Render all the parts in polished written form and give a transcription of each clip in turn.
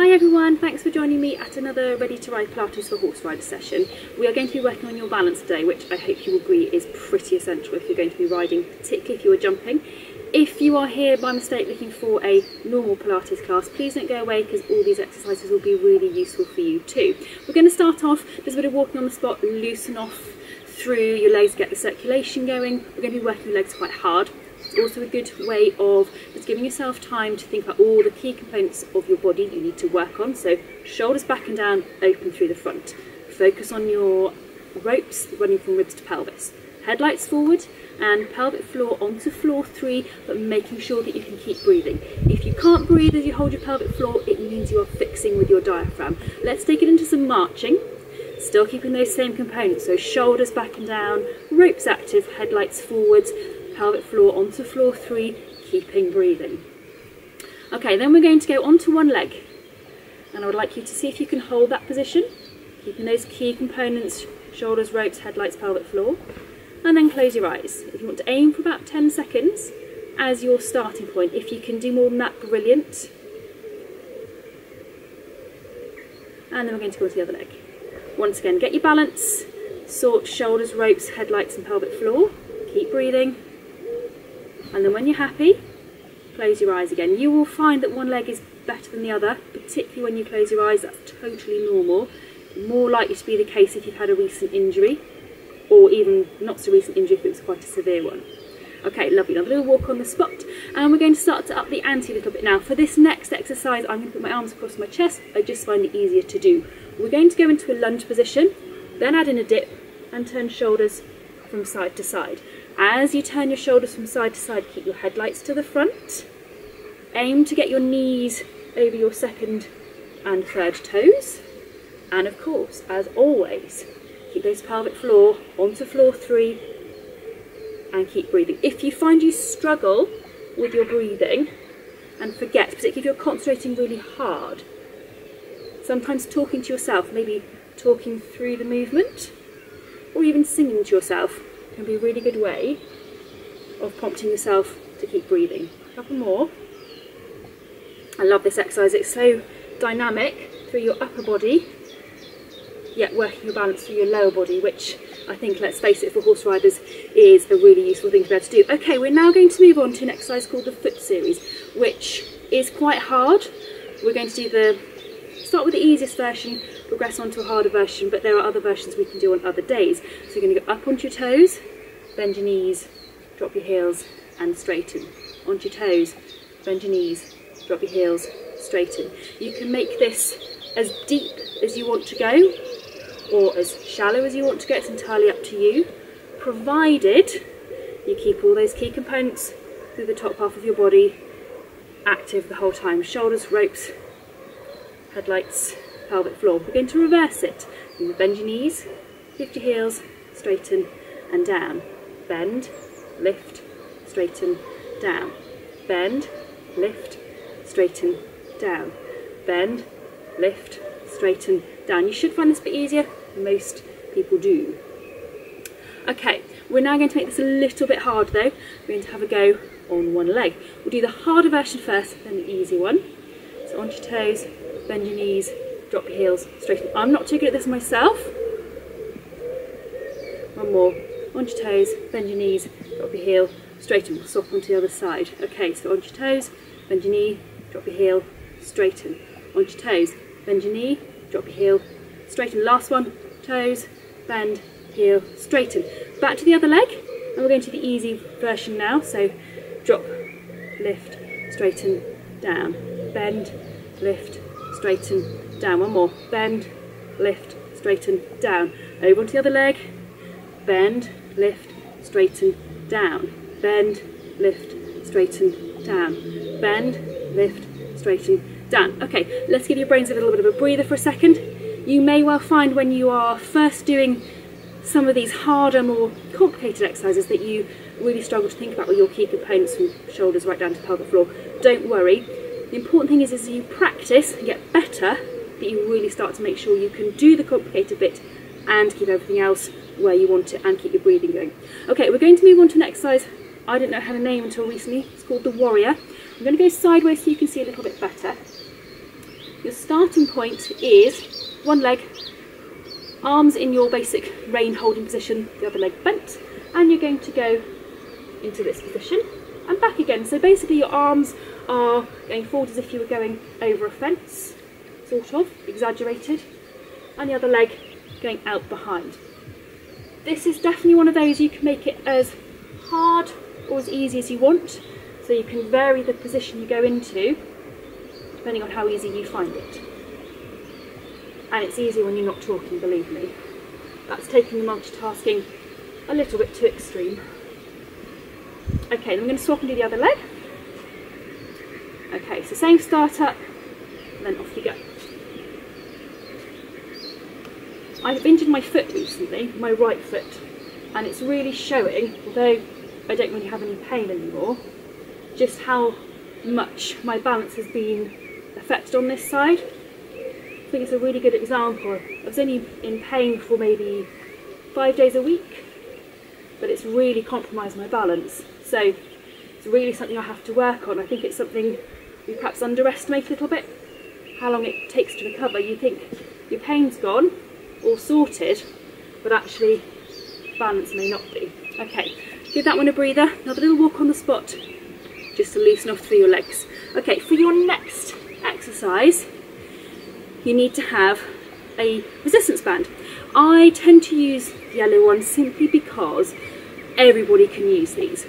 Hi everyone, thanks for joining me at another Ready to Ride Pilates for Horse Riders session. We are going to be working on your balance today, which I hope you will agree is pretty essential if you're going to be riding, particularly if you are jumping. If you are here by mistake looking for a normal Pilates class, please don't go away because all these exercises will be really useful for you too. We're going to start off, there's a bit of walking on the spot, loosen off through your legs, get the circulation going. We're going to be working your legs quite hard. It's also a good way of just giving yourself time to think about all the key components of your body you need to work on. So shoulders back and down, open through the front. Focus on your ropes running from ribs to pelvis. Headlights forward and pelvic floor onto floor 3, but making sure that you can keep breathing. If you can't breathe as you hold your pelvic floor, it means you are fixing with your diaphragm. Let's take it into some marching. Still keeping those same components, so shoulders back and down, ropes active, headlights forwards, pelvic floor onto floor 3, keeping breathing. Okay, then we're going to go onto one leg, and I would like you to see if you can hold that position, keeping those key components, shoulders, ropes, headlights, pelvic floor, and then close your eyes. If you want to aim for about 10 seconds as your starting point, if you can do more than that, brilliant. And then we're going to go to the other leg. Once again, get your balance, sort shoulders, ropes, headlights and pelvic floor, keep breathing, and then when you're happy, close your eyes again. You will find that one leg is better than the other, particularly when you close your eyes. That's totally normal. More likely to be the case if you've had a recent injury, or even not so recent injury if it was quite a severe one. Okay, lovely. Now we'll walk on the spot, and we're going to start to up the ante a little bit now. For this next exercise, I'm going to put my arms across my chest. I just find it easier to do. We're going to go into a lunge position, then add in a dip, and turn shoulders from side to side. As you turn your shoulders from side to side, keep your headlights to the front. Aim to get your knees over your second and third toes. And of course, as always, keep those pelvic floor onto floor 3 and keep breathing. If you find you struggle with your breathing and forget, particularly if you're concentrating really hard, sometimes talking to yourself, maybe talking through the movement, or even singing to yourself, can be a really good way of prompting yourself to keep breathing. A couple more. I love this exercise. It's so dynamic through your upper body, yet working your balance through your lower body, which I think, let's face it, for horse riders is a really useful thing to be able to do. Okay, we're now going to move on to an exercise called the foot series, which is quite hard. We're going to do start with the easiest version, progress on to a harder version, but there are other versions we can do on other days. So you're going to go up onto your toes, bend your knees, drop your heels and straighten. Onto your toes, bend your knees, drop your heels, straighten. You can make this as deep as you want to go or as shallow as you want to go. It's entirely up to you, provided you keep all those key components through the top half of your body active the whole time. Shoulders, ropes, headlights, pelvic floor. We're going to reverse it. You're going to bend your knees, lift your heels, straighten and down. Bend, lift, straighten, down. Bend, lift, straighten, down. Bend, lift, straighten, down. You should find this a bit easier. Most people do. Okay, we're now going to make this a little bit hard though. We're going to have a go on one leg. We'll do the harder version first, then the easy one. So onto your toes, bend your knees, drop your heels, straighten. I'm not too good at this myself. One more. Onto your toes, bend your knees, drop your heel, straighten. We'll swap onto the other side. Okay, so onto your toes, bend your knee, drop your heel, straighten. Onto your toes, bend your knee, drop your heel, straighten. Last one, toes, bend, heel, straighten. Back to the other leg, and we're going to the easy version now. So drop, lift, straighten, down, bend, lift, straighten, down. One more, bend, lift, straighten, down. Over onto the other leg, bend, lift, straighten, down, bend, lift, straighten, down, bend, lift, straighten, down. Okay, let's give your brains a little bit of a breather for a second. You may well find when you are first doing some of these harder, more complicated exercises that you really struggle to think about with your key components from shoulders right down to pelvic floor. Don't worry. The important thing is as you practice and get better, that you really start to make sure you can do the complicated bit and keep everything else where you want it and keep your breathing going. Okay, we're going to move on to an exercise I didn't know it had a name until recently. It's called the Warrior. I'm going to go sideways so you can see a little bit better. Your starting point is one leg, arms in your basic rein holding position, the other leg bent, and you're going to go into this position and back again. So basically your arms are going forward as if you were going over a fence, sort of, exaggerated, and the other leg going out behind. This is definitely one of those you can make it as hard or as easy as you want, so you can vary the position you go into depending on how easy you find it. And it's easier when you're not talking, believe me. That's taking the multitasking a little bit too extreme. Okay, then I'm going to swap and do the other leg. Okay, so same start up, and then off you go. I've injured my foot recently, my right foot, and it's really showing, although I don't really have any pain anymore, just how much my balance has been affected on this side. I think it's a really good example. I was only in pain for maybe 5 days a week, but it's really compromised my balance. So it's really something I have to work on. I think it's something we perhaps underestimate a little bit, how long it takes to recover. You think your pain's gone, all sorted, but actually balance may not be. Okay, give that one a breather. Another little walk on the spot, just to loosen off through your legs. Okay, for your next exercise, you need to have a resistance band. I tend to use yellow ones simply because everybody can use these.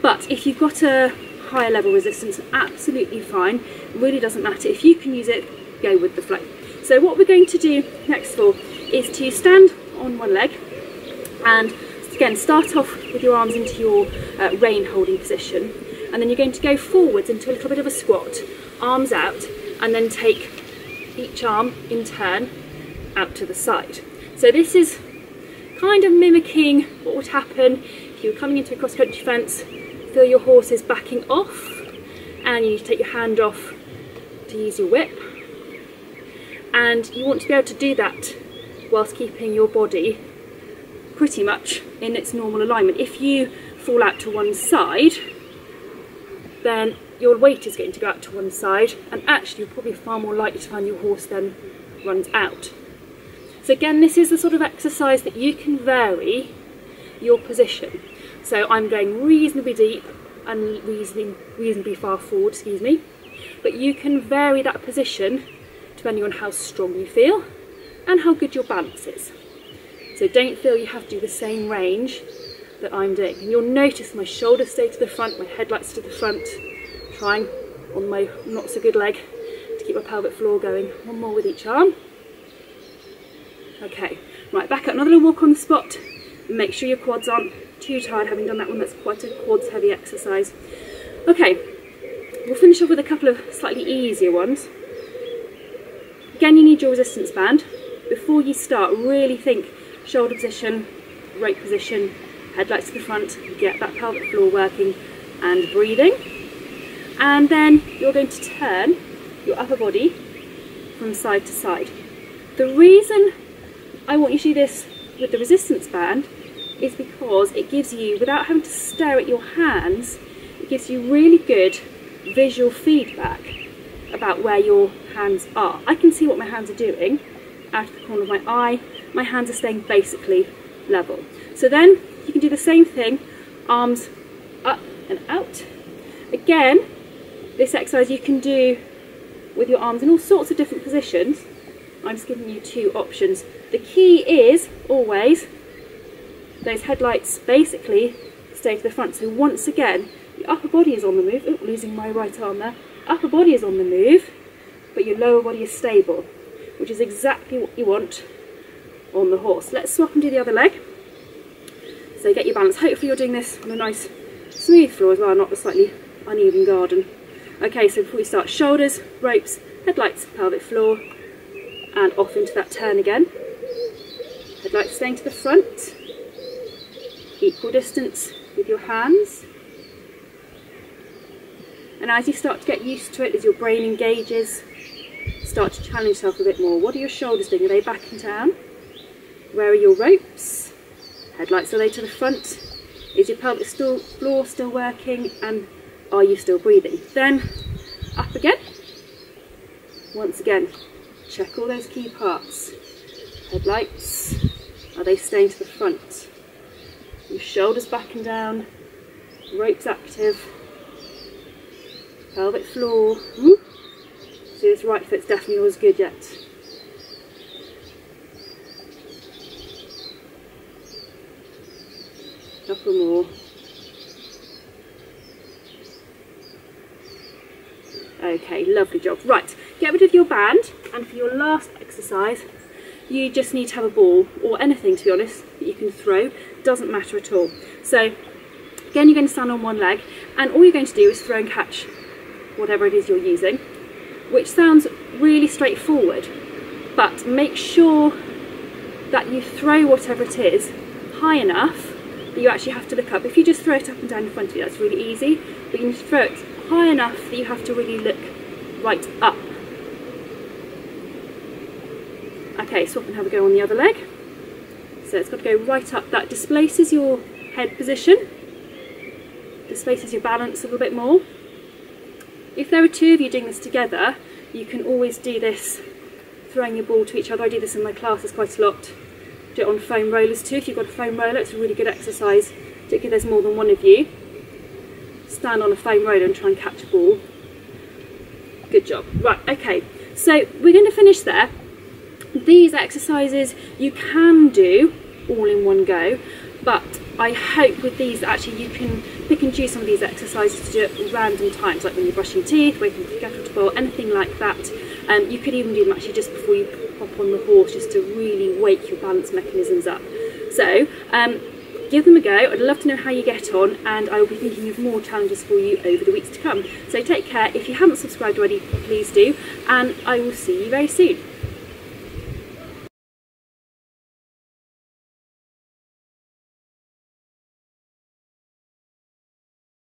But if you've got a higher level resistance, absolutely fine. It really doesn't matter. If you can use it, go with the flow. So what we're going to do next of all is to stand on one leg and again start off with your arms into your rein holding position, and then you're going to go forwards into a little bit of a squat, arms out, and then take each arm in turn out to the side. So this is kind of mimicking what would happen if you were coming into a cross-country fence, feel your horse is backing off, and you need to take your hand off to use your whip. And you want to be able to do that whilst keeping your body pretty much in its normal alignment. If you fall out to one side, then your weight is going to go out to one side, and actually you're probably far more likely to find your horse then runs out. So again, this is the sort of exercise that you can vary your position. So I'm going reasonably deep and reasonably far forward, excuse me, but you can vary that position depending on how strong you feel and how good your balance is. So don't feel you have to do the same range that I'm doing. And you'll notice my shoulders stay to the front, my headlights to the front, trying on my not so good leg to keep my pelvic floor going. One more with each arm. Okay, right, back up, another little walk on the spot. Make sure your quads aren't too tired having done that one. That's quite a quads heavy exercise. Okay, we'll finish off with a couple of slightly easier ones. Again, you need your resistance band. Before you start, really think shoulder position, rope position, headlights to the front, get that pelvic floor working and breathing. And then you're going to turn your upper body from side to side. The reason I want you to do this with the resistance band is because it gives you, without having to stare at your hands, it gives you really good visual feedback about where your hands are. I can see what my hands are doing out of the corner of my eye. My hands are staying basically level. So then you can do the same thing, arms up and out. Again, this exercise you can do with your arms in all sorts of different positions. I'm just giving you two options. The key is always those headlights basically stay to the front. So once again, the upper body is on the move. Oh, losing my right arm there. Upper body is on the move, but your lower body is stable, which is exactly what you want on the horse. Let's swap and do the other leg. So get your balance. Hopefully you're doing this on a nice smooth floor as well, not a slightly uneven garden. Okay, so before we start, shoulders, ropes, headlights, pelvic floor, and off into that turn again. Headlights staying to the front, equal distance with your hands. And as you start to get used to it, as your brain engages, start to challenge yourself a bit more. What are your shoulders doing? Are they back and down? Where are your ropes? Headlights, are they to the front? Is your pelvic floor still working? And are you still breathing? Then up again. Once again, check all those key parts. Headlights, are they staying to the front? Your shoulders back and down, ropes active, pelvic floor. See, this right foot's definitely not as good yet. Couple more. Okay, lovely job. Right, get rid of your band, and for your last exercise, you just need to have a ball, or anything to be honest, that you can throw. Doesn't matter at all. So, again, you're going to stand on one leg, and all you're going to do is throw and catch whatever it is you're using, which sounds really straightforward, but make sure that you throw whatever it is high enough that you actually have to look up. If you just throw it up and down in front of you, that's really easy, but you need to throw it high enough that you have to really look right up. Okay, swap and have a go on the other leg. So it's got to go right up. That displaces your head position, displaces your balance a little bit more. If there are two of you doing this together, you can always do this throwing your ball to each other. I do this in my classes quite a lot. Do it on foam rollers too. If you've got a foam roller, it's a really good exercise, particularly if there's more than one of you. Stand on a foam roller and try and catch a ball. Good job. Right, okay, so we're going to finish there. These exercises you can do all in one go, but I hope with these actually you can pick and choose some of these exercises to do at random times, like when you're brushing your teeth, waiting for the kettle to boil, anything like that. You could even do them actually just before you hop on the horse, just to really wake your balance mechanisms up. So give them a go. I'd love to know how you get on, and I will be thinking of more challenges for you over the weeks to come. So take care. If you haven't subscribed already, please do, and I will see you very soon.